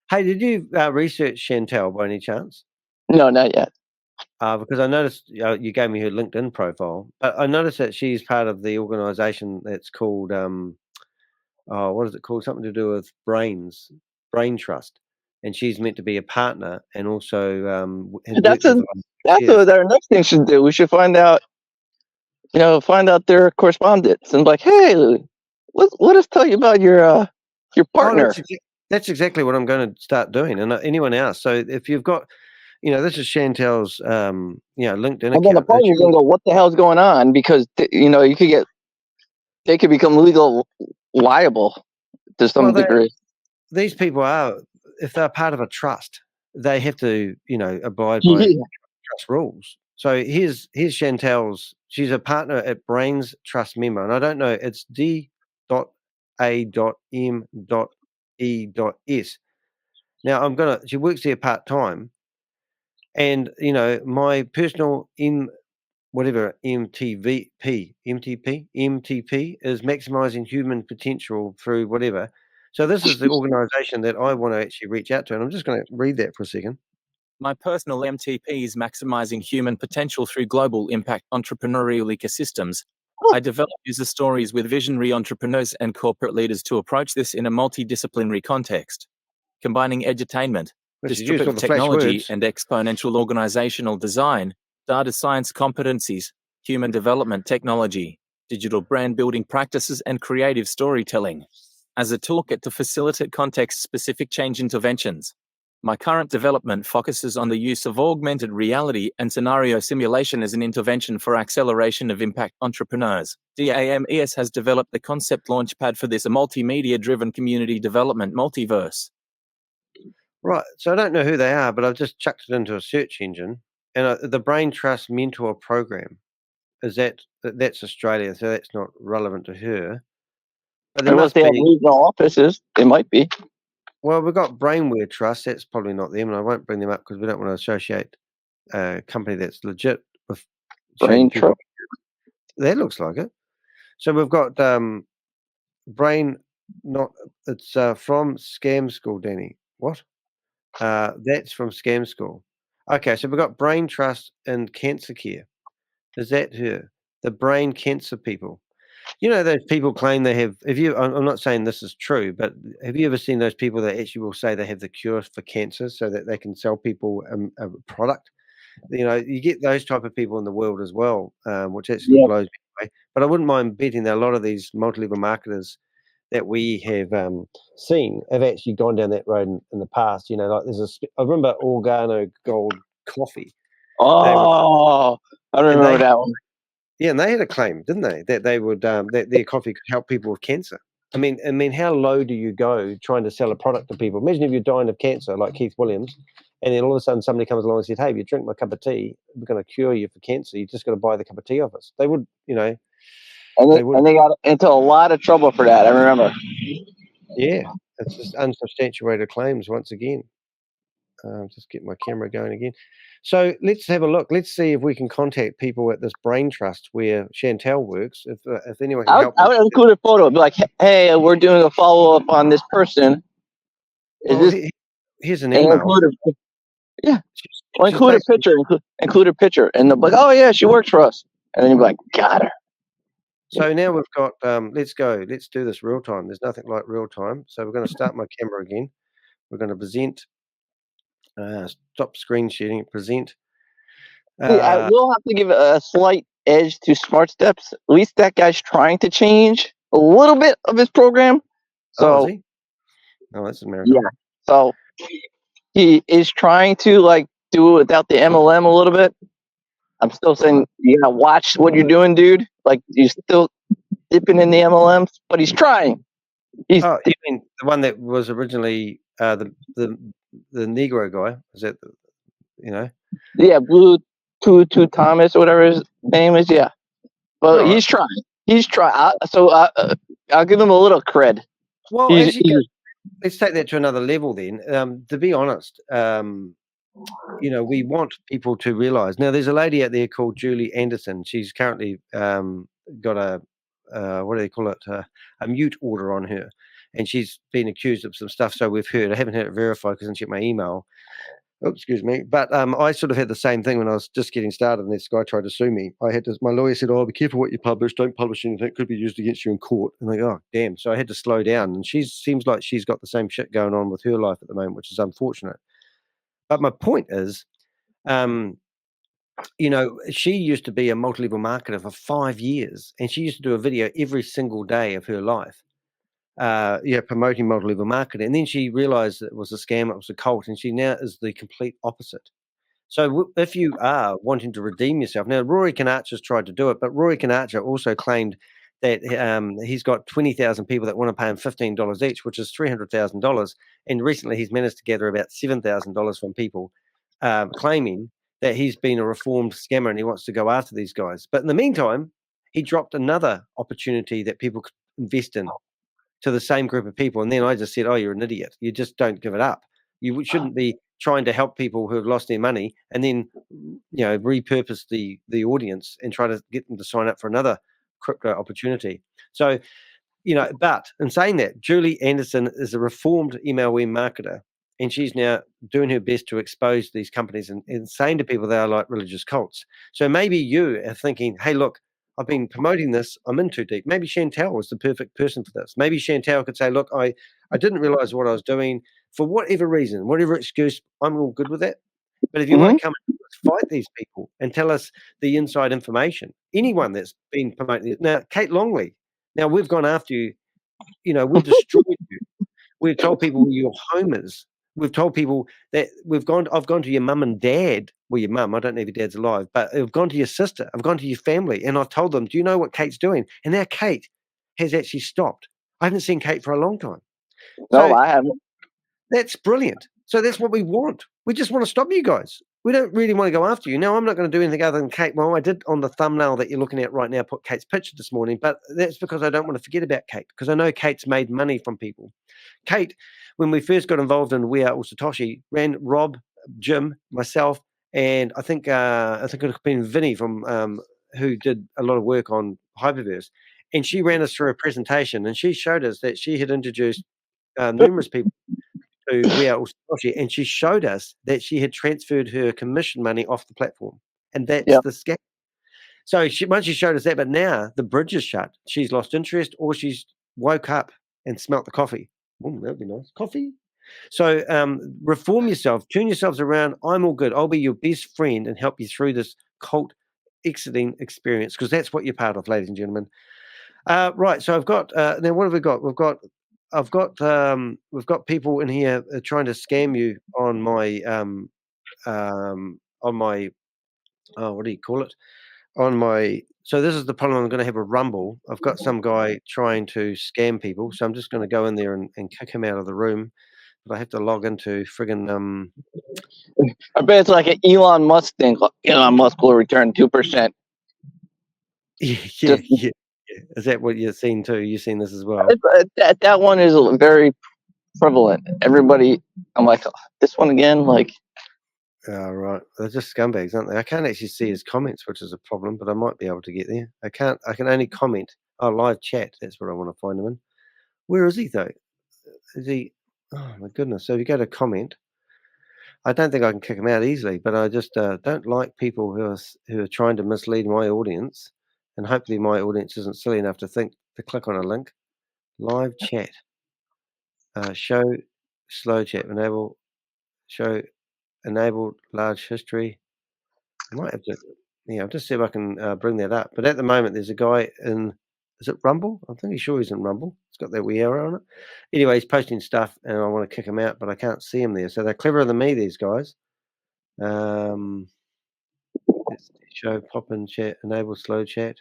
Hey, did you research Chantal by any chance? No, not yet. Because I noticed you gave me her LinkedIn profile, but I noticed that she's part of the organisation that's called what is it called? Something to do with Brain Trust, and she's meant to be a partner and also has That's worked with. what our next thing should do. We should find out their correspondence and like, hey, let us tell you about your partner. That's exactly what I'm going to start doing, and anyone else. So if you've got, this is Chantal's, LinkedIn account. And then the partner is going to go, what the hell's going on? Because they could become legal liable to some degree. These people are, if they're part of a trust, they have to, abide by trust rules. So here's Chantal's. She's a partner at Brains Trust Member, and I don't know. It's D.A.M.E.S. Now she works there part time, and my personal MTP is maximizing human potential through whatever. So this is the organization that I want to actually reach out to, and I'm just going to read that for a second. My personal MTP is maximizing human potential through global impact entrepreneurial ecosystems. I develop user stories with visionary entrepreneurs and corporate leaders to approach this in a multidisciplinary context, combining edutainment, distributed technology, and exponential organizational design, data science competencies, human development technology, digital brand building practices, and creative storytelling as a toolkit to facilitate context-specific change interventions. My current development focuses on the use of augmented reality and scenario simulation as an intervention for acceleration of impact entrepreneurs. DAMES has developed the concept launchpad for this, a multimedia-driven community development multiverse. Right, so I don't know who they are, but I've just chucked it into a search engine, and the Brain Trust Mentor Program that's Australia, so that's not relevant to her. But there must be regional offices. It might be. Well, we've got Brainware Trust. That's probably not them, and I won't bring them up because we don't want to associate a company that's legit with Brain Trust. That looks like it. So we've got Brain. It's from Scam School, Danny. What? That's from Scam School. Okay, so we've got Brain Trust and Cancer Care. Is that her? The brain cancer people. Those people claim they have. I'm not saying this is true, but have you ever seen those people that actually will say they have the cure for cancer so that they can sell people a product? You get those type of people in the world as well, which actually blows me away. But I wouldn't mind betting that a lot of these multi-level marketers that we have seen have actually gone down that road in the past. Like I remember Organo Gold Coffee. Oh, I remember that one. Yeah, and they had a claim, didn't they, that they would that their coffee could help people with cancer. I mean, how low do you go trying to sell a product to people? Imagine if you're dying of cancer, like Keith Williams, and then all of a sudden somebody comes along and said, "Hey, if you drink my cup of tea, we're going to cure you for cancer. You just got to buy the cup of tea off us." They would, And they got into a lot of trouble for that. I remember. Yeah, it's just unsubstantiated claims once again. Just get my camera going again. So let's have a look. Let's see if we can contact people at this Brain Trust where Chantal works. If anyone can help, I would include a photo. Be like, hey, we're doing a follow up on this person. Here's an email. Include a picture. Include a picture, and they'll be like, oh yeah, she works for us. And then you're like, got her. So now we've got. Let's go. Let's do this real time. There's nothing like real time. So we're going to start my camera again. We're going to present. Stop screen sharing. Present. I will have to give a slight edge to Smart Steps. At least that guy's trying to change a little bit of his program. So, is he? Oh, that's American. Yeah. So he is trying to do it without the MLM a little bit. I'm still saying you gotta watch what you're doing, dude. Like you're still dipping in the MLMs, but he's trying. You mean the one that was originally the Negro guy? Is that Yeah, Blue to Thomas or whatever his name is. Yeah, but he's trying. He's trying. So I'll give him a little cred. Well, let's take that to another level then. To be honest, we want people to realize. Now, there's a lady out there called Julie Anderson. She's currently got a what do they call it? A mute order on her, and she's been accused of some stuff. So we've heard. I haven't had it verified because I didn't check my email. Oh, excuse me. But I sort of had the same thing when I was just getting started, and this guy tried to sue me. My lawyer said, "Oh, be careful what you publish. Don't publish anything. It could be used against you in court." And I go, "Oh, damn." So I had to slow down. And she seems like she's got the same shit going on with her life at the moment, which is unfortunate. But my point is, she used to be a multi-level marketer for 5 years, and she used to do a video every single day of her life, promoting multi-level marketing. And then she realized that it was a scam, it was a cult, and she now is the complete opposite. So if you are wanting to redeem yourself, now Rory Knarcher's tried to do it, but Rory Knarcher also claimed that he's got 20,000 people that want to pay him $15 each, which is $300,000. And recently he's managed to gather about $7,000 from people claiming that he's been a reformed scammer and he wants to go after these guys. But in the meantime, he dropped another opportunity that people could invest in to the same group of people. And then I just said, "Oh, you're an idiot. You just don't give it up. You shouldn't be trying to help people who have lost their money and then, repurpose the audience and try to get them to sign up for another crypto opportunity." So, but in saying that, Julie Anderson is a reformed MLM marketer, and she's now doing her best to expose these companies and saying to people they are like religious cults. So maybe you are thinking, "Hey, look, I've been promoting this. I'm in too deep." Maybe Chantal was the perfect person for this. Maybe Chantal could say, "Look, I didn't realize what I was doing for whatever reason, whatever excuse. I'm all good with that. But if you want to come and fight these people and tell us the inside information, anyone that's been promoting it." Now, Kate Longley, now we've gone after you. We've destroyed you. We've told people where your home is. We've told people that I've gone to your mum and dad. Well, your mum, I don't know if your dad's alive, but I've gone to your sister. I've gone to your family, and I've told them, "Do you know what Kate's doing?" And now Kate has actually stopped. I haven't seen Kate for a long time. No, I haven't. That's brilliant. So that's what we want. We just want to stop you guys. We don't really want to go after you. Now, I'm not going to do anything other than Kate. Well, I did on the thumbnail that you're looking at right now, put Kate's picture this morning, but that's because I don't want to forget about Kate, because I know Kate's made money from people. Kate, when we first got involved in We Are All Satoshi, ran Rob, Jim, myself, and I think it could have been Vinny from who did a lot of work on Hyperverse, and she ran us through a presentation, and she showed us that she had introduced numerous people to We Are All Satoshi, and she showed us that she had transferred her commission money off the platform, and that's the scam. So once she showed us that, but now the bridge is shut. She's lost interest, or she's woke up and smelt the coffee. Oh, that'd be nice. Coffee. So reform yourself, turn yourselves around. I'm all good. I'll be your best friend and help you through this cult exiting experience, because that's what you're part of, ladies and gentlemen. Right. So I've got now. What have we got? We've got people in here trying to scam you on my what do you call it? So this is the problem. I'm going to have a rumble. I've got some guy trying to scam people, so I'm just going to go in there and kick him out of the room. But I have to log into friggin' I bet it's like an Elon Musk thing. Elon Musk will return 2%. Yeah. Is that what you've seen too? You've seen this as well? That one is very prevalent. Everybody, I'm like, this one again, like. Oh, right. They're just scumbags, aren't they? I can't actually see his comments, which is a problem, but I might be able to get there. I can only comment. Oh, live chat. That's what I want to find him in. Where is he though? Is he? Oh my goodness. So if you go to comment, I don't think I can kick him out easily, but I just don't like people who are trying to mislead my audience, and hopefully my audience isn't silly enough to think to click on a link. Live chat. Show slow chat. Show enabled large history. I might have to, I'll just see if I can bring that up. But at the moment, there's a guy in, is it Rumble? I'm pretty sure he's in Rumble. It's got that wee arrow on it. Anyway, he's posting stuff, and I want to kick him out, but I can't see him there. So they're cleverer than me, these guys. Let's show pop in chat, enable slow chat.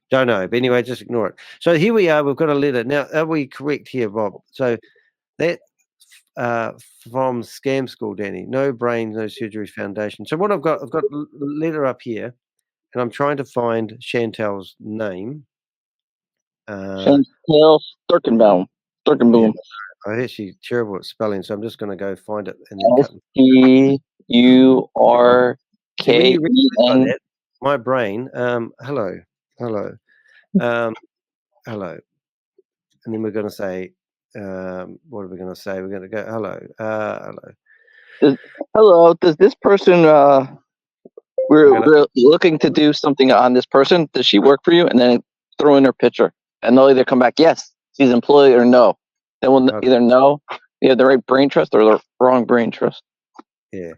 Don't know, but anyway, just ignore it. So here we are. We've got a letter. Now, are we correct here, Bob? So that from Scam School, Danny. No Brains, No Surgery Foundation. So what I've got a letter up here, and I'm trying to find Chantal's name. Chantal Sturkenboom. Yeah, I'm actually terrible at spelling, so I'm just going to go find it and then cut. STURKEN. My brain. Hello. Hello. And then we're going to say what are we going to say? We're going to go, hello. Hello, does this person, we're looking to do something on this person. Does she work for you? And then throw in her picture. And they'll either come back, yes, she's employed, or no. They will either know you have the right brain trust or the wrong brain trust. Yeah.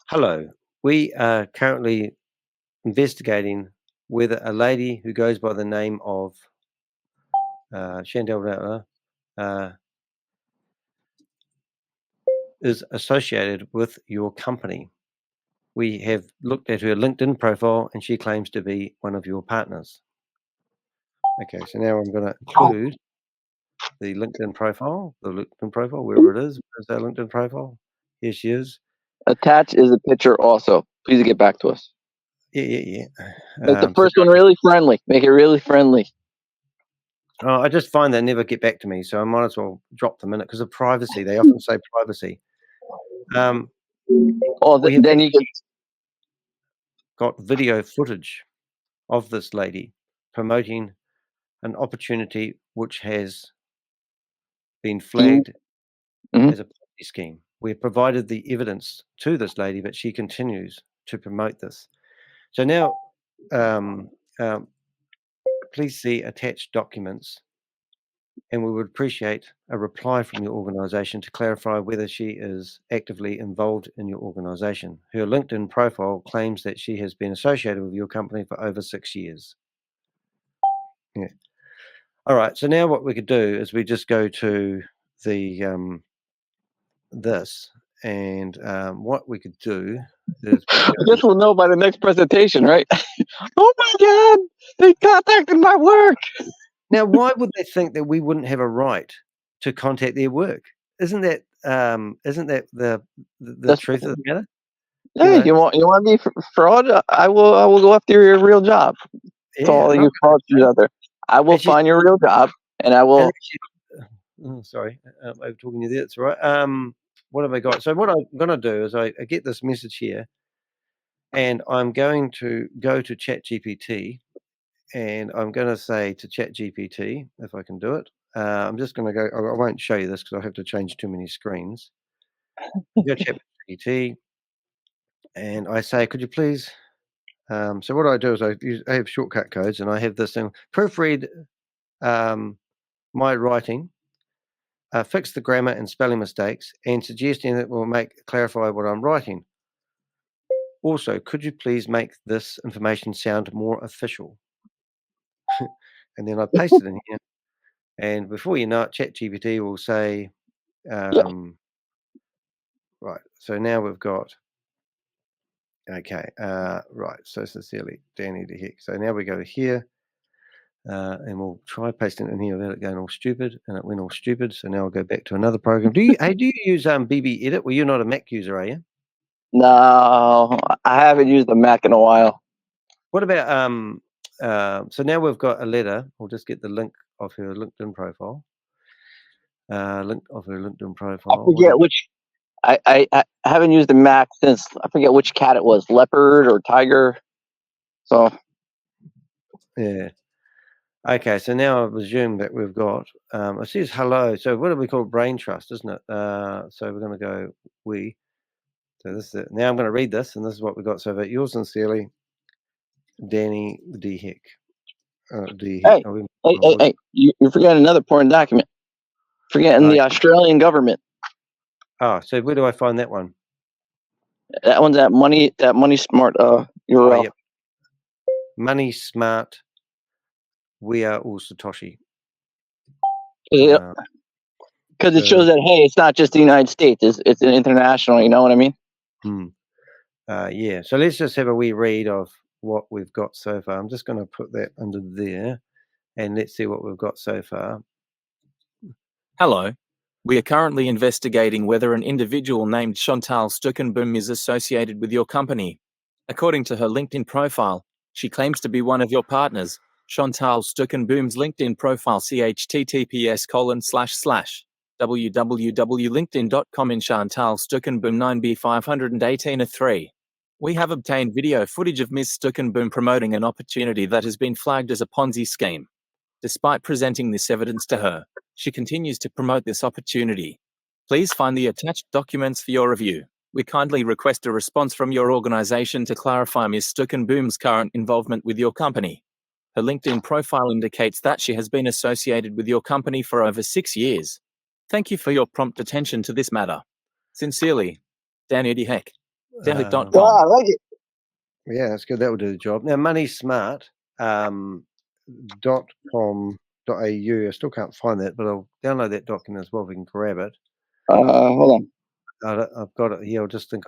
Hello. We are currently investigating whether a lady who goes by the name of Chantal is associated with your company. We have looked at her LinkedIn profile and she claims to be one of your partners. Okay, so now I'm going to include the LinkedIn profile, wherever it is. Where's that LinkedIn profile? Here she is. Attached is a picture also. Please get back to us. Yeah. Make the first one really friendly. Make it really friendly. Oh, I just find they never get back to me, so I might as well drop them in it because of privacy. They often say privacy. Then you can got video footage of this lady promoting an opportunity which has been flagged as a Ponzi scheme. We have provided the evidence to this lady, but she continues to promote this. So now, please see attached documents, and we would appreciate a reply from your organization to clarify whether she is actively involved in your organization. Her LinkedIn profile claims that she has been associated with your company for over 6 years. Yeah. All right. So now what we could do is we just go to the this, and what we could do is I guess we'll know by the next presentation, right? Oh my God! They contacted my work. Now, why would they think that we wouldn't have a right to contact their work? Isn't that the truth of the matter? Yeah, you want to be fraud? I will go after your real job. To all you fraudsters out there, I will find your real job, and I will. Sorry, I'm talking to you there. That's right. What have I got? So what I'm going to do is I get this message here, and I'm going to go to ChatGPT, and I'm going to say to ChatGPT, if I can do it. I'm just going to go. I won't show you this because I have to change too many screens. Go ChatGPT, and I say, could you please? So what I do is I have shortcut codes, and I have this thing proofread my writing. Fix the grammar and spelling mistakes, and suggesting that will clarify what I'm writing. Also, could you please make this information sound more official? And then I paste it in here, and before you know it, ChatGPT will say, right. So now we've got, okay, right. So sincerely, Danny the Heck. So now we go to here. And we'll try pasting it in here without it going all stupid, and it went all stupid. So now I'll go back to another program. Do you use BB Edit? Well, you're not a Mac user, are you? No, I haven't used the Mac in a while. What about so now we've got a letter. We'll just get the link of her LinkedIn profile. Link of her LinkedIn profile. I forget which. I haven't used the Mac since I forget which cat it was, leopard or tiger. So yeah. Okay, so now I presume that we've got, it says hello. So what do we call brain trust, isn't it? So we're going to go we. So this is it. Now I'm going to read this, and this is what we got. So that yours sincerely, Danny D. Heck. Hey, you're forgetting another important document. Forgetting the Australian government. Oh, so where do I find that one? That one's at Money Smart URL. Oh, yep. Money Smart. We are all Satoshi. Yeah. Because it shows that, hey, it's not just the United States. It's an international. You know what I mean? Yeah. So let's just have a wee read of what we've got so far. I'm just going to put that under there, and let's see what we've got so far. Hello. We are currently investigating whether an individual named Chantal Sturkenboom is associated with your company. According to her LinkedIn profile, she claims to be one of your partners. Chantal Sturkenboom's LinkedIn profile https://www.linkedin.com in Chantal Sturkenboom 9B518-3. We have obtained video footage of Ms. Sturkenboom promoting an opportunity that has been flagged as a Ponzi scheme. Despite presenting this evidence to her, She continues to promote this opportunity. Please find the attached documents for your review. We kindly request a response from your organization to clarify Ms. Sturkenboom's current involvement with your company. Her LinkedIn profile indicates that she has been associated with your company for over 6 years. Thank you for your prompt attention to this matter. Sincerely, Danny Heck. Danny.com. Oh, I like it. Yeah, that's good. That will do the job. Now, MoneySmart .com.au. I still can't find that, but I'll download that document as well if we can grab it. Hold on. I've got it here. I just need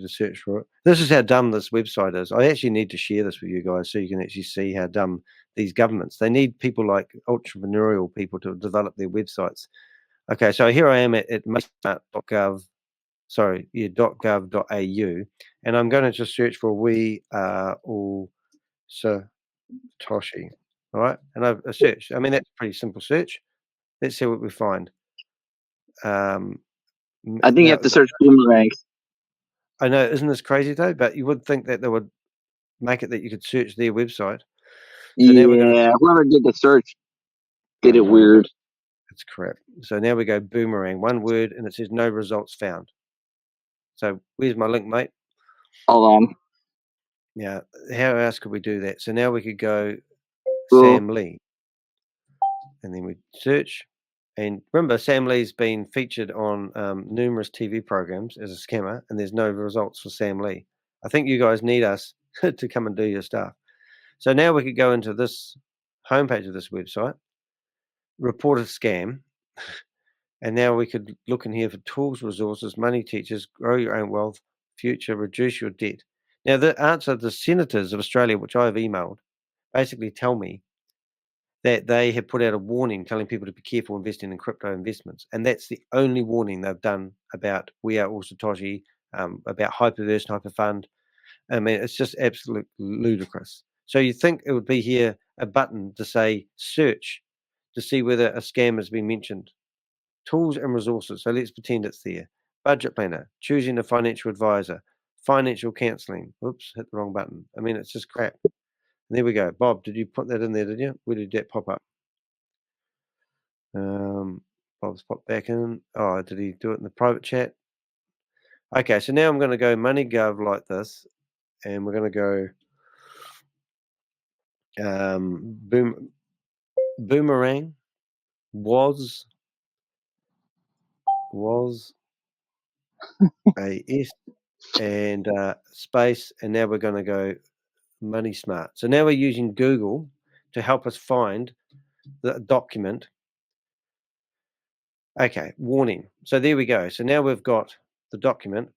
to search for it. This is how dumb this website is. I actually need to share this with you guys so you can actually see how dumb these governments. They need people like entrepreneurial people to develop their websites. Okay, so here I am at .gov.au, and I'm going to just search for "We Are All Satoshi." All right, and I've searched. I mean, that's a pretty simple search. Let's see what we find. I think you have to search Boomerang. I know, isn't this crazy though? But you would think that they would make it that you could search their website. So now we're gonna, whoever did the search did it weird. it's crap. So now we go Boomerang, one word, and it says no results found. So where's my link, mate? Hold on. Yeah, how else could we do that? So now we could go Cool. Sam Lee, and then we search. And remember, Sam Lee's been featured on numerous TV programs as a scammer, and there's no results for Sam Lee. I think you guys need us to come and do your stuff. So now we could go into this homepage of this website, report a scam, and now we could look in here for tools, resources, money teachers, grow your own wealth, future, reduce your debt. Now, the answer, the senators of Australia, which I've emailed, basically tell me that they have put out a warning telling people to be careful investing in crypto investments. And that's the only warning they've done about We Are All Satoshi, about Hyperverse and Hyperfund. I mean, it's just absolutely ludicrous. So you think it would be here a button to say search to see whether a scam has been mentioned. Tools and resources. So let's pretend it's there. Budget planner, choosing a financial advisor, financial counseling. Oops, hit the wrong button. I mean, it's just crap. And there we go. Bob, did you put that in there, did you? Where did that pop up? Bob's popped back in. Oh, did he do it in the private chat? Okay, so now I'm going to go MoneyGov like this, and we're going to go Boomerang was a S and space, and now we're going to go MoneySmart. So now we're using Google to help us find the document. Okay, warning. So there we go. So now we've got the document,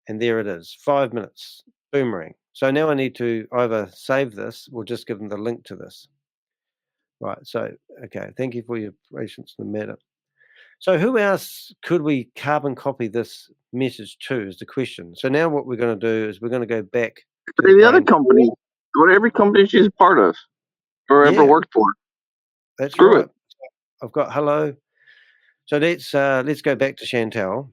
and there it is. 5 minutes. Boomerang. So now I need to either save this or just give them the link to this. Right. So, okay. Thank you for your patience in the matter. So who else could we carbon copy this message to is the question. So now what we're going to do is we're going to go back to the other company, every company she's part of or ever worked for. That's Screw right. it. I've got hello. So let's go back to Chantal.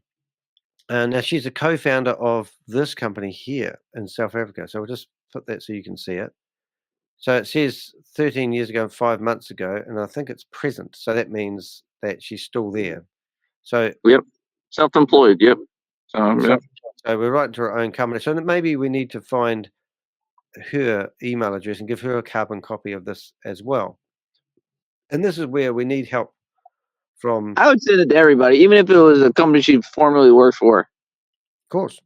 Now she's a co-founder of this company here in South Africa. So we'll just put that so you can see it. So it says 13 years ago and 5 months ago, and I think it's present. So that means that she's still there. So yep, self-employed. Yep. So we're right into our own company. So maybe we need to find her email address and give her a carbon copy of this as well. And this is where we need help from. I would send it to everybody, even if it was a company she formerly worked for. Of course.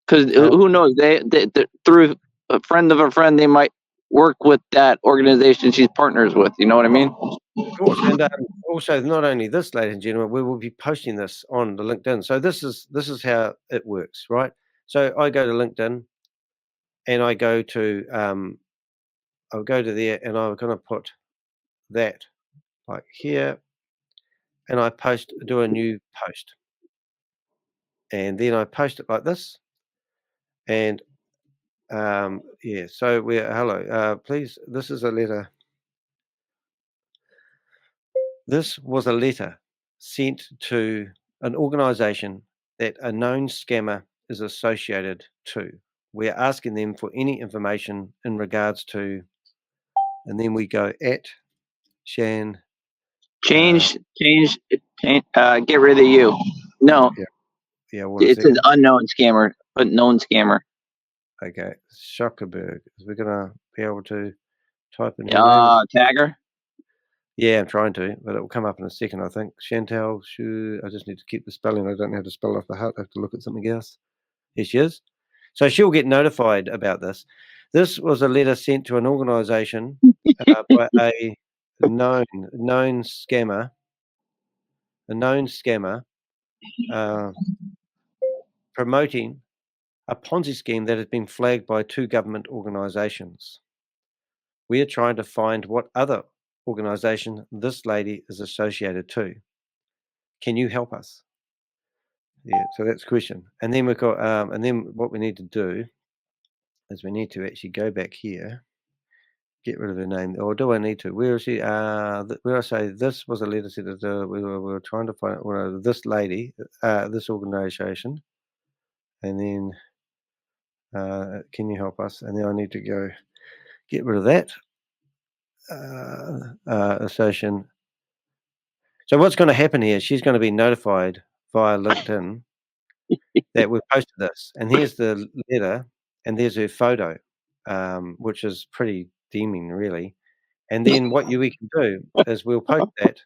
Because who knows? They through a friend of a friend, they might work with that organization she's partners with. You know what I mean? Of course. And also, not only this, ladies and gentlemen, we will be posting this on the LinkedIn. So this is how it works, right? So I go to LinkedIn, and I go to I'll go to there, and I'm going to put that like here, and I do a new post, and then I post it like this, and yeah. So hello, please. This is a letter. This was a letter sent to an organization that a known scammer is associated to. We're asking them for any information in regards to, and then we go at Chantal Change. Get rid of you. No, Yeah, what it says unknown scammer, but known scammer. Okay, Zuckerberg. We're gonna be able to type in her name. Tagger. Yeah, I'm trying to, but it will come up in a second, I think. Chantal, I just need to keep the spelling. I don't know how to spell off the heart. I have to look at something else. Here she is. So she'll get notified about this. This was a letter sent to an organisation by a known scammer. A known scammer promoting a Ponzi scheme that has been flagged by 2 government organisations. We are trying to find what other organisation this lady is associated to. Can you help us? Yeah, so that's the question. And then we've got, and then what we need to do is we need to actually go back here, get rid of her name, or do I need to? Where is she? Where I say this was a letter said that we were trying to find this lady, this organisation, and then can you help us? And then I need to go get rid of that association. So what's going to happen here? She's going to be notified via LinkedIn that we've posted this, and here's the letter, and there's her photo, which is pretty deeming, really. And then what we can do is we'll post that,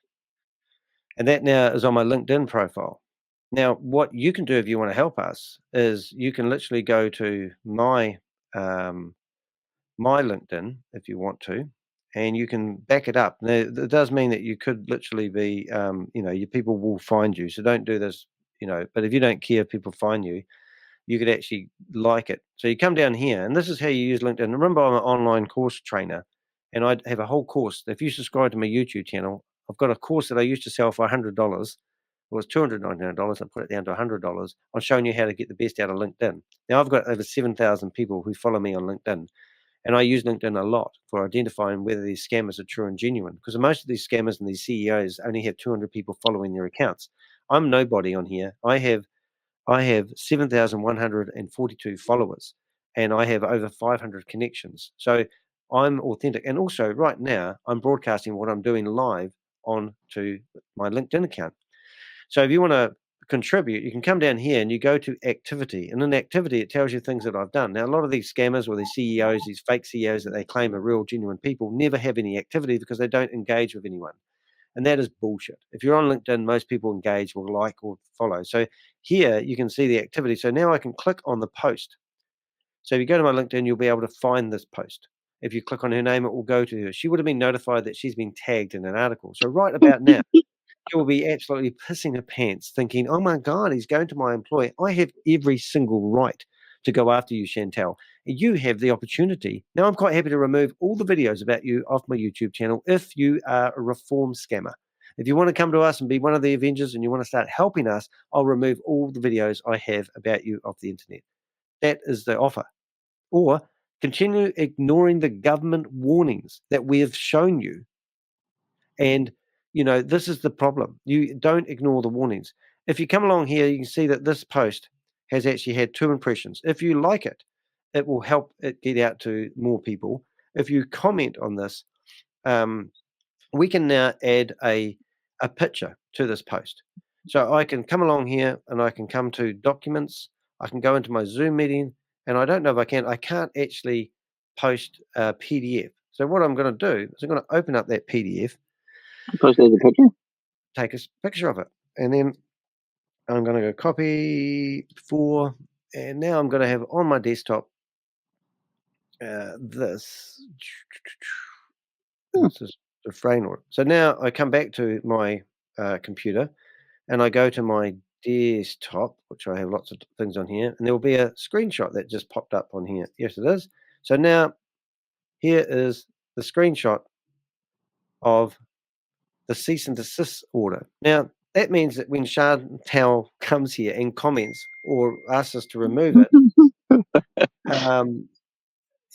and that now is on my LinkedIn profile. Now, what you can do if you want to help us is you can literally go to my my LinkedIn if you want to, and you can back it up. Now, it does mean that you could literally be, your people will find you. So don't do this, but if you don't care if people find you, you could actually like it. So you come down here, and this is how you use LinkedIn. Remember, I'm an online course trainer, and I have a whole course. If you subscribe to my YouTube channel, I've got a course that I used to sell for $100. It was $299. I put it down to $100. I'm showing you how to get the best out of LinkedIn. Now, I've got over 7,000 people who follow me on LinkedIn. And I use LinkedIn a lot for identifying whether these scammers are true and genuine, because most of these scammers and these CEOs only have 200 people following their accounts. I'm nobody on here. I have 7,142 followers, and I have over 500 connections. So I'm authentic. And also right now I'm broadcasting what I'm doing live onto my LinkedIn account. So if you want to contribute, you can come down here and you go to activity, and in activity it tells you things that I've done. Now, a lot of these scammers or these CEOs, these fake CEOs that they claim are real genuine people, never have any activity because they don't engage with anyone, and that is bullshit. If you're on LinkedIn, most people engage or like or follow. So here you can see the activity. So now I can click on the post. So if you go to my LinkedIn, you'll be able to find this post. If you click on her name, it will go to her. She would have been notified that she's been tagged in an article. So right about now, she will be absolutely pissing her pants thinking, oh my God, he's going to my employer. I have every single right to go after you, Chantal. You have the opportunity. Now, I'm quite happy to remove all the videos about you off my YouTube channel if you are a reform scammer. If you want to come to us and be one of the Avengers and you want to start helping us, I'll remove all the videos I have about you off the internet. That is the offer. Or continue ignoring the government warnings that we have shown you. And this is the problem. You don't ignore the warnings. If you come along here, you can see that this post has actually had 2 impressions. If you like it, it will help it get out to more people. If you comment on this, we can now add a picture to this post. So I can come along here and I can come to documents. I can go into my Zoom meeting, and I don't know if I can't actually post a PDF. So what I'm going to do is I'm going to open up that PDF, Post as a picture. take a picture of it, and then I'm going to go copy for, and now I'm going to have on my desktop this. This is the framework. So now I come back to my computer, and I go to my desktop, which I have lots of things on here, and there will be a screenshot that just popped up on here. Yes, it is. So now here is the screenshot of the cease and desist order. Now, that means that when Chantal comes here and comments or asks us to remove it,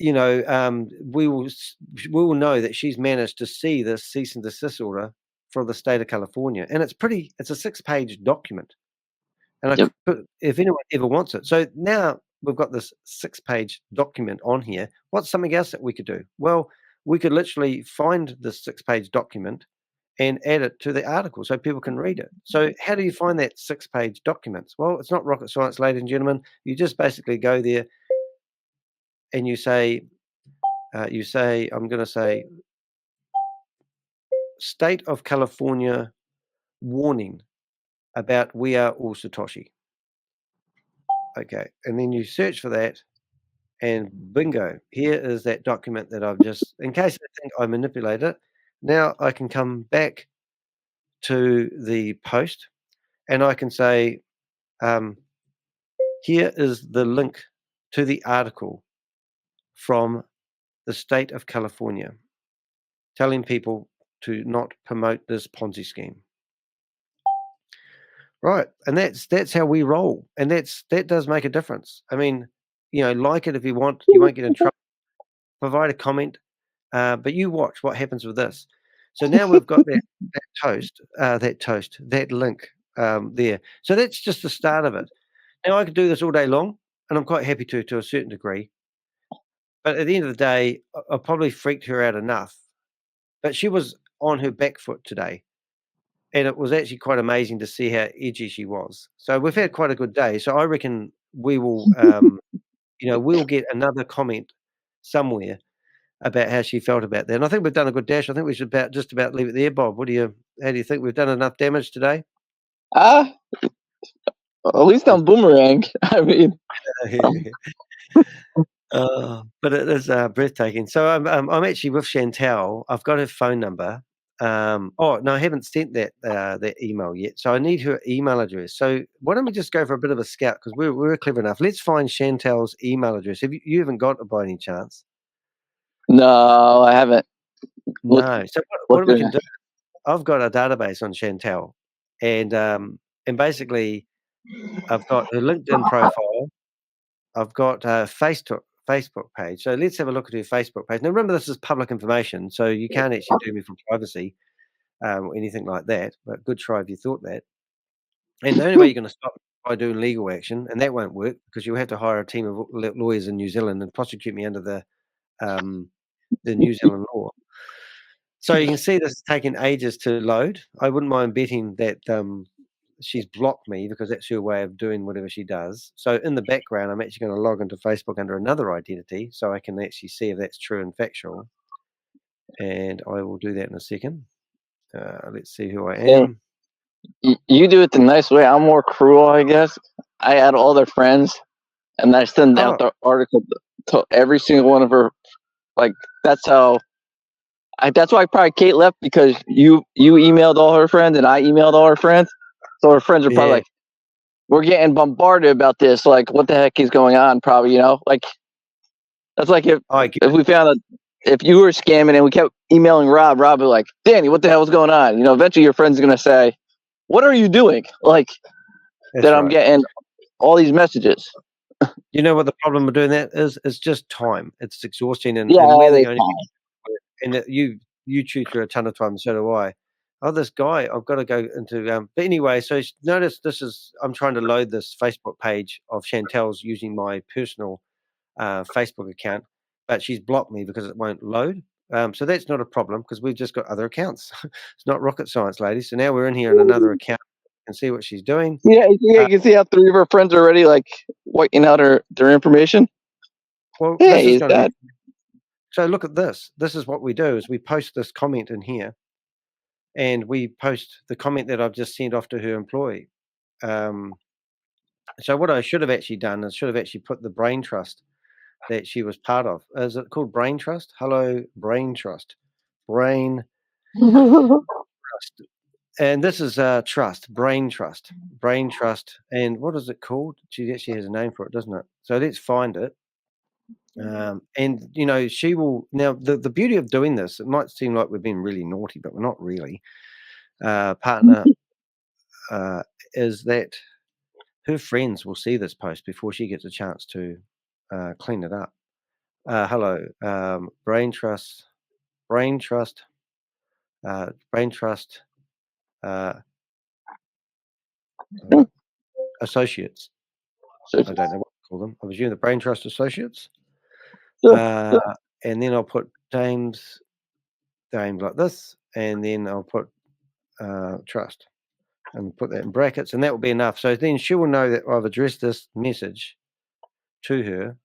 we will know that she's managed to see this cease and desist order for the state of California, and it's a 6-page document. And if anyone ever wants it, so now we've got this 6-page document on here. What's something else that we could do? Well, we could literally find this 6-page document and add it to the article so people can read it. So how do you find that 6-page document? Well, it's not rocket science, ladies and gentlemen. You just basically go there and you say, I'm going to say, State of California warning about we are all Satoshi. Okay, and then you search for that, and bingo, here is that document that I've just, in case I think I manipulate it, now I can come back to the post and I can say, here is the link to the article from the state of California telling people to not promote this Ponzi scheme. Right, and that's how we roll, and that does make a difference. I mean, like it if you want, you won't get in trouble. Provide a comment, but you watch what happens with this. So now we've got that link there. So that's just the start of it. Now I could do this all day long, and I'm quite happy to a certain degree. But at the end of the day, I probably freaked her out enough. But she was on her back foot today. And it was actually quite amazing to see how edgy she was. So we've had quite a good day. So I reckon we will, we'll get another comment somewhere about how she felt about that. And I think we've done a good dash. I think we should just about leave it there, Bob. How do you think we've done enough damage today? At least on Boomerang. I mean, but it is breathtaking. So I'm actually with Chantal. I've got her phone number. Oh no, I haven't sent that email yet. So I need her email address. So why don't we just go for a bit of a scout, because we're clever enough. Let's find Chantal's email address. You haven't got it by any chance? No, I haven't. No. So what we can do? I've got a database on Chantal, and basically I've got her LinkedIn profile. I've got a Facebook page. So let's have a look at her Facebook page. Now remember, this is public information, so you can't actually do me for privacy or anything like that. But good try if you thought that. And the only way you're going to stop by doing legal action, and that won't work because you'll have to hire a team of lawyers in New Zealand and prosecute me under the New Zealand law. So you can see this is taking ages to load. I wouldn't mind betting that she's blocked me because that's her way of doing whatever she does. So in the background, I'm actually going to log into Facebook under another identity so I can actually see if that's true and factual. And I will do that in a second. Let's see who I am. You do it the nice way. I'm more cruel, I guess. I add all their friends, and I send out the article to every single one of her. Like, that's how. That's why probably Kate left, because you emailed all her friends and I emailed all her friends. So her friends are probably like, we're getting bombarded about this. Like, what the heck is going on? Probably, like that's like if we found out if you were scamming and we kept emailing Rob would be like, Danny, what the hell is going on? Eventually your friend's gonna say, what are you doing? Like, that I'm getting all these messages. You know what the problem with doing that is? It's just time. It's exhausting, and we're the only and you chew through a ton of time, so do I. Oh, this guy, I've got to go into but anyway, so notice I'm trying to load this Facebook page of Chantal's using my personal Facebook account, but she's blocked me because it won't load. So that's not a problem because we've just got other accounts. It's not rocket science, ladies. So now we're in here in another account and see what she's doing. Yeah, you can see how 3 of her friends are already like whiting out their information. Well, hey, so look at this. This is what we do: is we post this comment in here, and we post the comment that I've just sent off to her employee. So what I should have actually done is put the brain trust that she was part of. Is it called Brain Trust? Hello, Brain Trust. Brain Trust. And this is Trust, Brain Trust. Brain Trust. And what is it called? She actually has a name for it, doesn't it? So let's find it. And she will now. The beauty of doing this, it might seem like we've been really naughty, but we're not really. Partner is that her friends will see this post before she gets a chance to clean it up. Hello, Brain Trust, Brain Trust, Brain Trust Associates. I don't know what to call them. I was using the Brain Trust Associates. And then I'll put James like this, and then I'll put trust, and put that in brackets, and that will be enough. So then she will know that I've addressed this message to her,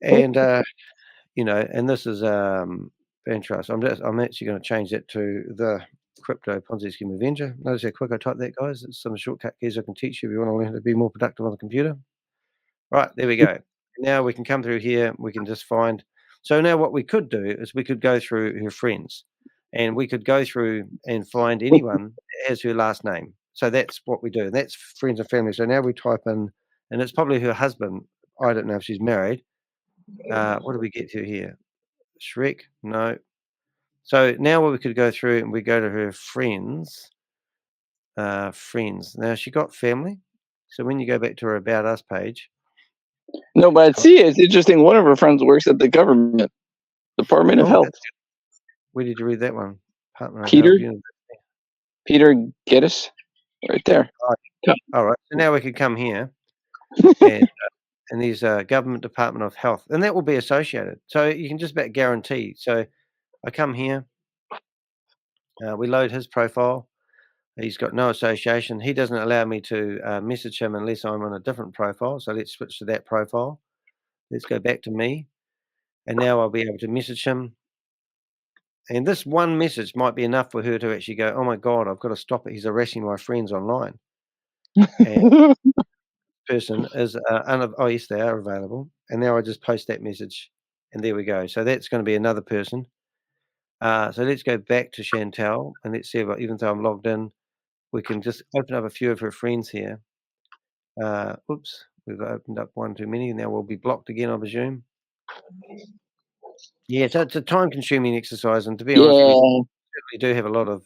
and and this is band trust. I'm actually going to change that to the crypto Ponzi scheme Avenger. Notice how quick I type that, guys. It's some shortcut keys I can teach you if you want to learn to be more productive on the computer. Right, there we go. Now we can come through here. We can just find. So now what we could do is we could go through her friends, and we could go through and find anyone that has her last name. So that's what we do. That's friends and family. So now we type in, and it's probably her husband. I don't know if she's married. What do we get to here? Shrek? No. So now we could go through and we go to her friends. Friends. Now she got family. So when you go back to her About Us page. No, but see, it's interesting. One of her friends works at the government Department of Health. Where did you read that one? Peter Geddes, right there. All right. So now we could come here, and these government Department of Health, and that will be associated. So you can just about guarantee. So I come here. We load his profile. He's got no association. He doesn't allow me to message him unless I'm on a different profile. So let's switch to that profile. Let's go back to me. And now I'll be able to message him. And this one message might be enough for her to actually go, oh, my God, I've got to stop it. He's harassing my friends online. And this person is, oh, yes, they are available. And now I just post that message. And there we go. So that's going to be another person. So let's go back to Chantal. And let's see if, even though I'm logged in, we can just open up a few of her friends here. Oops, we've opened up one too many. Now we'll be blocked again, I presume. Yeah, so it's a time-consuming exercise, and to be honest, we certainly do have a lot of.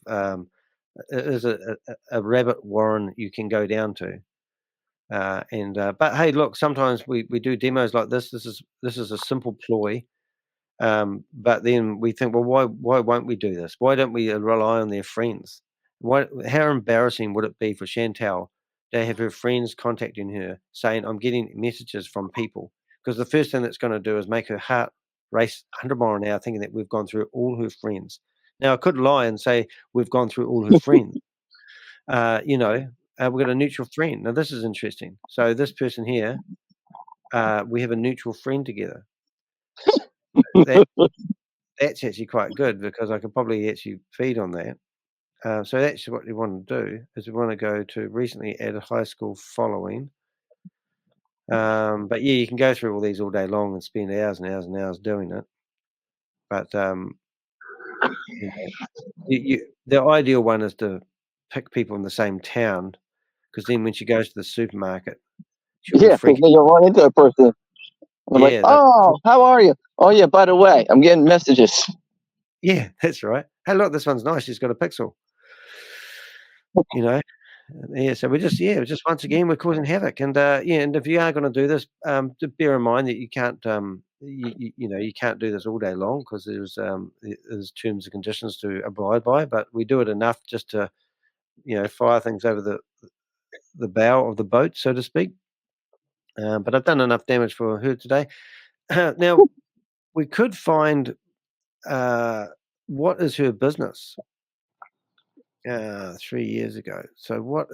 It is a rabbit warren you can go down to, but hey, look, sometimes we do demos like this. This is a simple ploy. But then we think, well, why won't we do this? Why don't we rely on their friends? How embarrassing would it be for Chantal to have her friends contacting her saying, I'm getting messages from people? Because the first thing that's going to do is make her heart race 100 miles an hour, thinking that we've gone through all her friends. Now, I could lie and say we've gone through all her friends. We've got a neutral friend. Now, this is interesting. So this person here, we have a neutral friend together. That's actually quite good because I could probably actually feed on that. So that's what we want to do is we want to go to recently added high school following. But yeah, you can go through all these all day long and spend hours and hours and hours doing it. But the ideal one is to pick people in the same town because then when she goes to the supermarket, she'll be freaking. Then you'll run into a person. I'm like, oh, how are you? Oh yeah, by the way, I'm getting messages. Yeah, that's right. Hey, look, this one's nice. She's got a pixel. Yeah. So we're just once again we're causing havoc, and and if you are going to do this, to bear in mind that you can't, you can't do this all day long because there's terms and conditions to abide by. But we do it enough just to, fire things over the bow of the boat, so to speak. But I've done enough damage for her today. Now we could find what is her business 3 years ago. So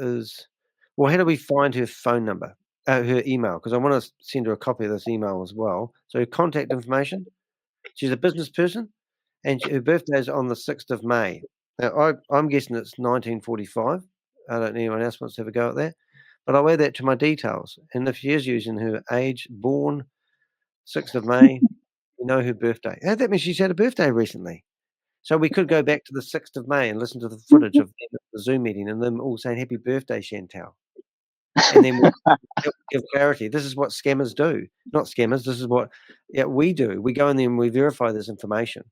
how do we find her phone number, her email? Because I want to send her a copy of this email as well. So her contact information, she's a business person, and her birthday is on the 6th of May. Now, I'm guessing it's 1945. I don't know if anyone else wants to have a go at that. But I'll add that to my details. And if she is using her age, born 6th of May, we know her birthday. That means she's had a birthday recently. So we could go back to the 6th of May and listen to the footage of the Zoom meeting and them all saying, happy birthday, Chantal. And then we'll give clarity. This is what scammers do. Not scammers. This is what we do. We go in there and we verify this information.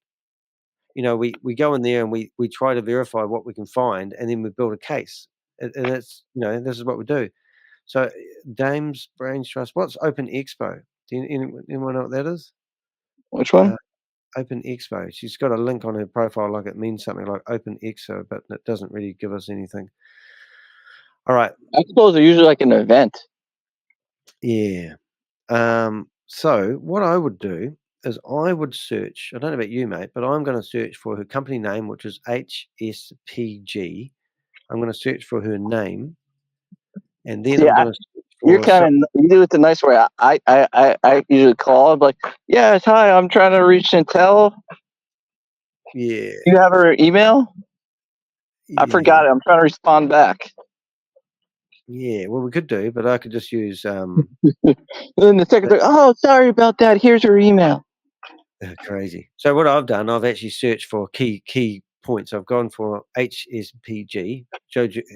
We go in there and we try to verify what we can find, and then we build a case. And it's, this is what we do. So Dames Brains Trust. What's Open Expo? Do anyone know what that is? Which one? Open Expo. She's got a link on her profile like it means something like Open Expo, but it doesn't really give us anything. All right. Expos are usually like an event. Yeah. So what I would do is I would search. I don't know about you, mate, but I'm going to search for her company name, which is HSPG. I'm going to search for her name, and then I'm going to search You're for. you do it the nice way. I usually call. I'm like, yes, hi, I'm trying to reach Chantal. Yeah. You have her email? I forgot it. I'm trying to respond back. Yeah, well, we could do, but I could just use. And then the secretary, oh, sorry about that. Here's her email. Crazy. So what I've done, I've actually searched for key points. I've gone for HSPG,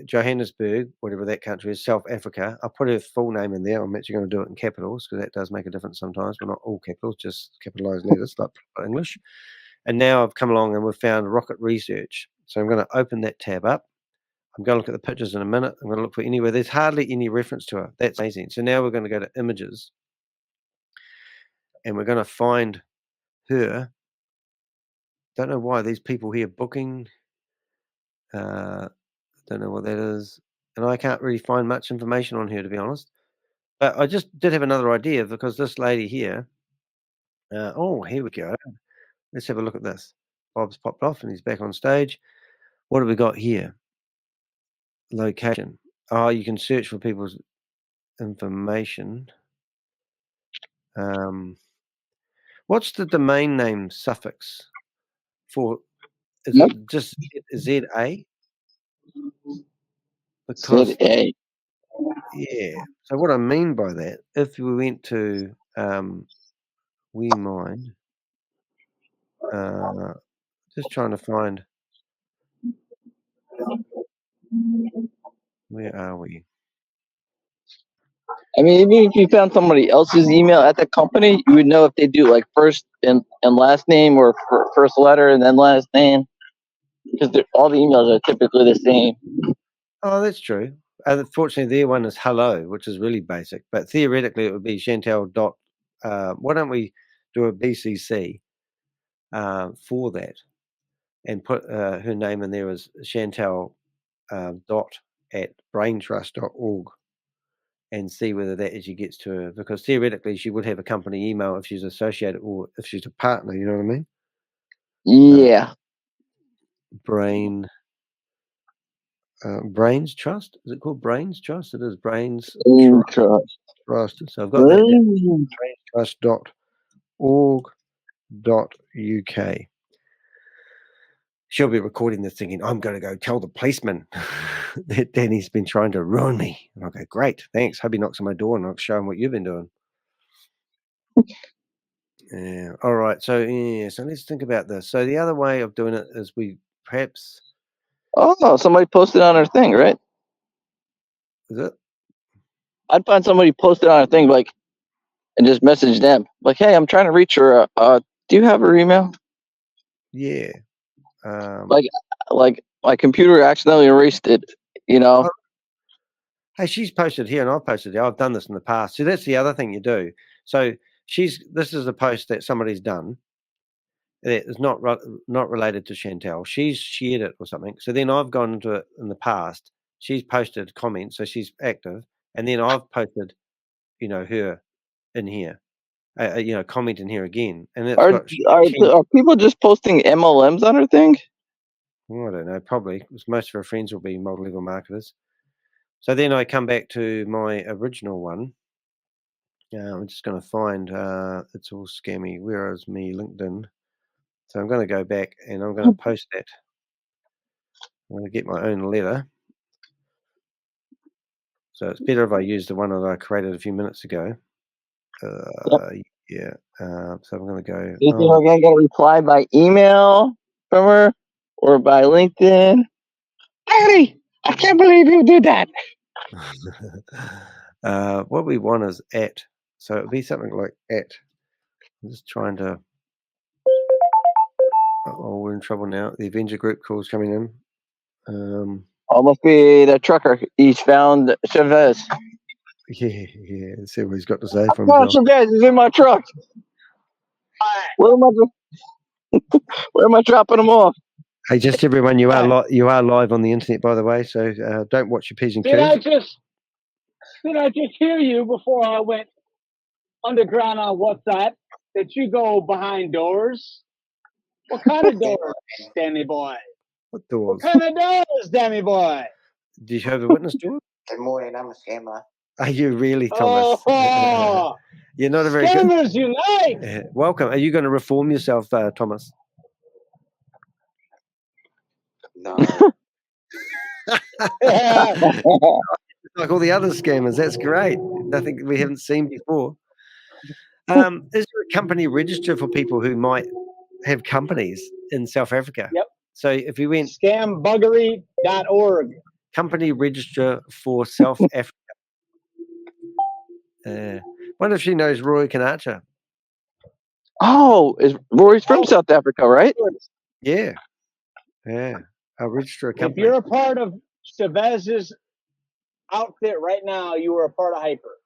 Johannesburg, whatever that country is, South Africa. I put her full name in there. I'm actually going to do it in capitals because that does make a difference sometimes, but not all capitals, just capitalized letters like English. And now I've come along and we've found Rocket Research. So I'm going to open that tab up. I'm going to look at the pictures in a minute. I'm going to look for anywhere. There's hardly any reference to her. That's amazing. So now we're going to go to images and we're going to find her. Don't know why these people here booking. Don't know what that is. And I can't really find much information on her, to be honest. But I just did have another idea because this lady here. Oh, here we go. Let's have a look at this. Bob's popped off and he's back on stage. What have we got here? Location. Oh, you can search for people's information. What's the domain name suffix for? Is it just ZA? Because ZA. yeah. So what I mean by that, if we went to WeMind, just trying to find where are we? I mean, even if you found somebody else's email at the company, you would know if they do like first and last name or first letter and then last name, because all the emails are typically the same. Oh, that's true. Unfortunately, their one is hello, which is really basic. But theoretically, it would be Chantal dot. Why don't we do a BCC for that and put her name in there as Chantal dot at braintrust.org and see whether that actually gets to her, because theoretically she would have a company email if she's associated or if she's a partner. You know what I mean? Yeah. Brains Trust. Is it called Brains Trust? It is Brains Trust. Trust. So I've got that down. braintrust.org.uk. She'll be recording this thinking, I'm going to go tell the policeman that Danny's been trying to ruin me. And I'll go, great, thanks. Hope he knocks on my door and I'll show him what you've been doing. Yeah. All right. So, yeah. So let's think about this. So the other way of doing it is we perhaps. Oh, somebody posted on our thing, right? Is it? I'd find somebody posted on our thing, like, and just message them, like, "Hey, I'm trying to reach her. Do you have her email?" Yeah. Like my computer accidentally erased it. You know. Hey, she's posted here, and I've posted here. I've done this in the past. So that's the other thing you do. So this is a post that somebody's done. That is not related to Chantal. She's shared it or something. So then I've gone into it in the past. She's posted comments, so she's active, and then I've posted, her in here, comment in here again, and it's are people just posting MLMs on her thing? Well, I don't know. Probably because most of her friends will be multi-level marketers. So then I come back to my original one. I'm just going to find it's all scammy. Where is me LinkedIn? So I'm going to go back and I'm going to post that. I'm going to get my own letter. So it's better if I use the one that I created a few minutes ago. Yeah. So I'm going to go. You think we're going to get a reply by email from her or by LinkedIn? Harry, I can't believe you did that. What we want is at. So it would be something like at. I'm just trying to. Oh, we're in trouble now. The Avenger group call's coming in. Must be the trucker. He's found Chavez. Yeah. Let's see what he's got to say for Oh, himself. Chavez is in my truck. Where am I dropping him off? Hey, just everyone, you are live on the internet, by the way. So don't watch your P's and Q's. Did I just hear you before I went underground on WhatsApp? that you go behind doors. What kind of doors, Danny boy? What What doors? kind of doors, Danny boy? Do you have a witness door? Good morning, I'm a scammer. Are you really, Thomas? Oh, You're not a very good. scammers unite! Welcome. Are you going to reform yourself, Thomas? No. Like all the other scammers. That's great. Nothing we haven't seen before. Is there a company register for people who might have companies in South Africa? Yep. So if we went Scambuggery.org. company register for South Africa. Wonder if she knows Roy Kanacha. Oh, Rory's from South Africa, right? Yeah. Yeah. I'll register a If company. you're a part of Chavez's outfit right now, you are a part of Hyper.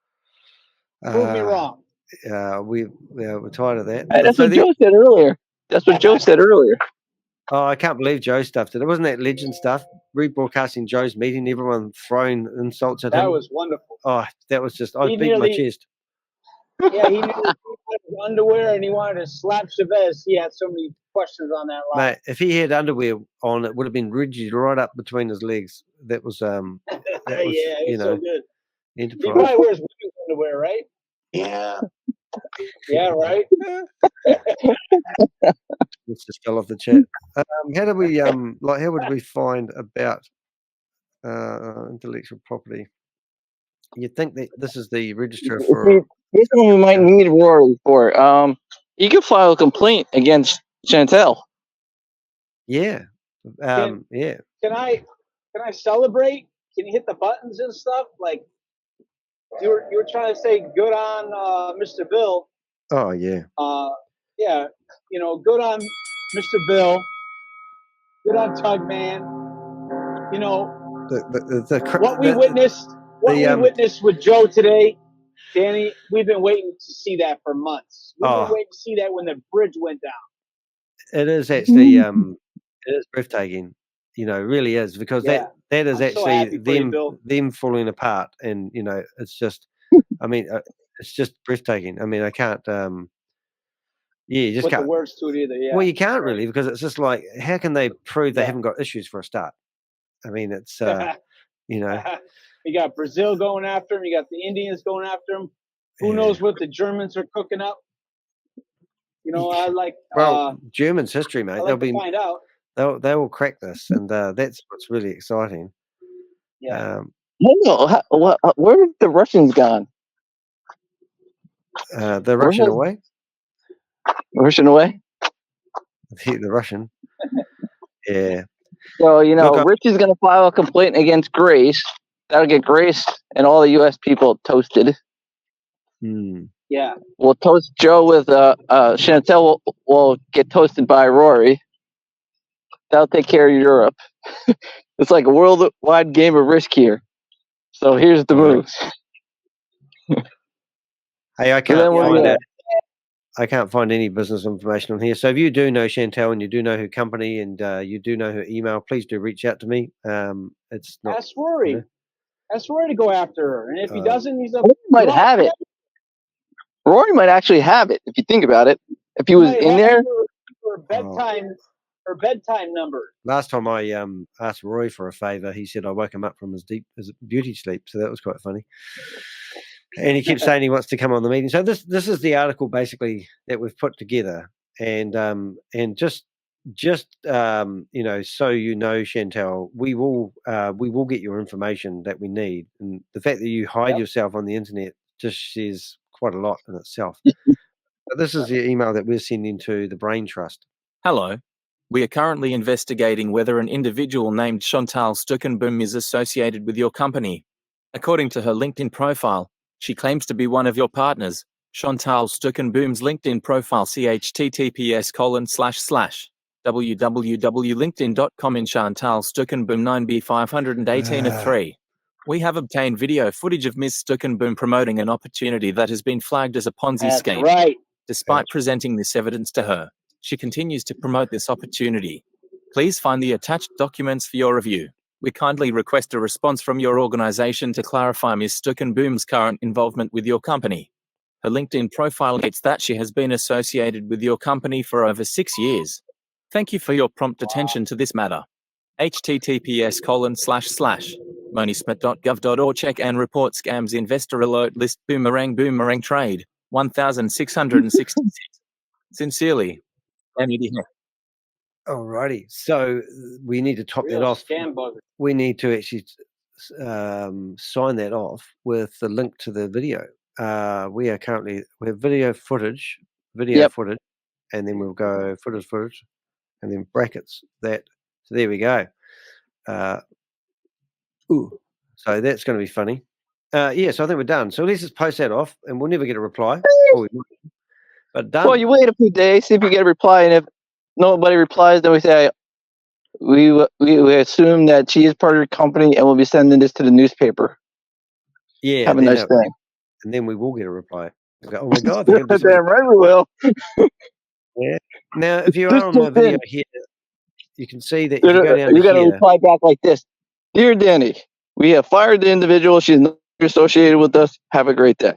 Prove me wrong. We're tired of that. That's So what Joe said earlier. That's what Joe said earlier. Oh, I can't believe Joe stuffed it. It wasn't that legend stuff. Rebroadcasting Joe's meeting, everyone throwing insults at him. That was wonderful. Oh, that was just, I He beat my nearly- chest. Yeah, he knew he had his underwear and he wanted to slap Chavez. He had so many questions on that line. Mate, if he had underwear on, it would have been rigid right up between his legs. That was, Yeah, it's so good. He enterprise. probably wears women's underwear, right? Yeah. Yeah, right? Let's just fell off the chat. How did we, how would we find about intellectual property? You'd think that this is the register for. Here's something we might need Rory for. You can file a complaint against Chantal. Yeah. Yeah. Can I celebrate? Can you hit the buttons and stuff? Like you were trying to say good on Mr. Bill. Oh, yeah. Yeah, good on Mr. Bill. Good on Tugman. What we witnessed with Joe today, Danny, we've been waiting to see that for months. We've been waiting to see that when the bridge went down. It is actually it is breathtaking. It really is, because that is I'm so happy actually for you, Bill. them falling apart, and it's just, I mean, it's just breathtaking. I mean, I can't. You just Put can't. the words to it either. Yeah. Well, you can't really, because it's just like, how can they prove they haven't got issues for a start? I mean, it's You got Brazil going after him. You got the Indians going after him. Who knows what the Germans are cooking up? I like. Germans' history, mate. I like to find out. They will crack this, and that's what's really exciting. Yeah. Where have the Russians gone? The Russian away. Russian away? The Russian. Yeah. So, Rich is going to file a complaint against Grace. That'll get Grace and all the U.S. people toasted. Yeah. We'll toast Joe with Chantal will get toasted by Rory. That'll take care of Europe. It's like a worldwide game of Risk here. So here's the moves. Hey, I can't find any business information on here. So if you do know Chantal and you do know her company and you do know her email, please do reach out to me. It's not. Ask Rory. Ask Rory to go after her. And if he doesn't, he's a. Rory might have it. Rory might actually have it, if you think about it. If he was in there. Her bedtime number. Last time I asked Roy for a favor, he said I woke him up from his beauty sleep. So that was quite funny. And he keeps saying he wants to come on the meeting. So this is the article basically that we've put together, and just so Chantal, we will get your information that we need, and the fact that you hide yourself on the internet just says quite a lot in itself. But this is the email that we're sending to the Brain Trust. Hello. We are currently investigating whether an individual named Chantal Sturkenboom is associated with your company. According to her LinkedIn profile, she claims to be one of your partners. Chantal Sturkenboom's LinkedIn profile https://www.linkedin.com in Chantal Sturkenboom 9B518 We have obtained video footage of Ms. Sturkenboom promoting an opportunity that has been flagged as a Ponzi scheme. Right. Despite presenting this evidence to her, she continues to promote this opportunity. Please find the attached documents for your review. We kindly request a response from your organization to clarify Ms. Sturkenboom's current involvement with your company. Her LinkedIn profile states that she has been associated with your company for over 6 years. Thank you for your prompt attention to this matter. https://moneysmith.gov.au check and report scams investor alert list boomerang trade 1666. Sincerely, Andy. Alrighty. So we need to top that Real off. scam bugger. We need to actually sign that off with the link to the video. We have video footage, and then we'll go footage, and then brackets that. So there we go. So that's going to be funny. Yeah, so I think we're done. So let's just post that off, and we'll never get a reply. But done. Well, you wait a few days, see if you get a reply, and if nobody replies, then we say we assume that she is part of your company, and we'll be sending this to the newspaper. Yeah. Have a nice day. And then we will get a reply. We'll go, oh my God. Damn right we will. Yeah. Now, if you are on my video here, you can see that you go down you got to here. reply back like this. Dear Danny, we have fired the individual. She's not associated with us. Have a great day.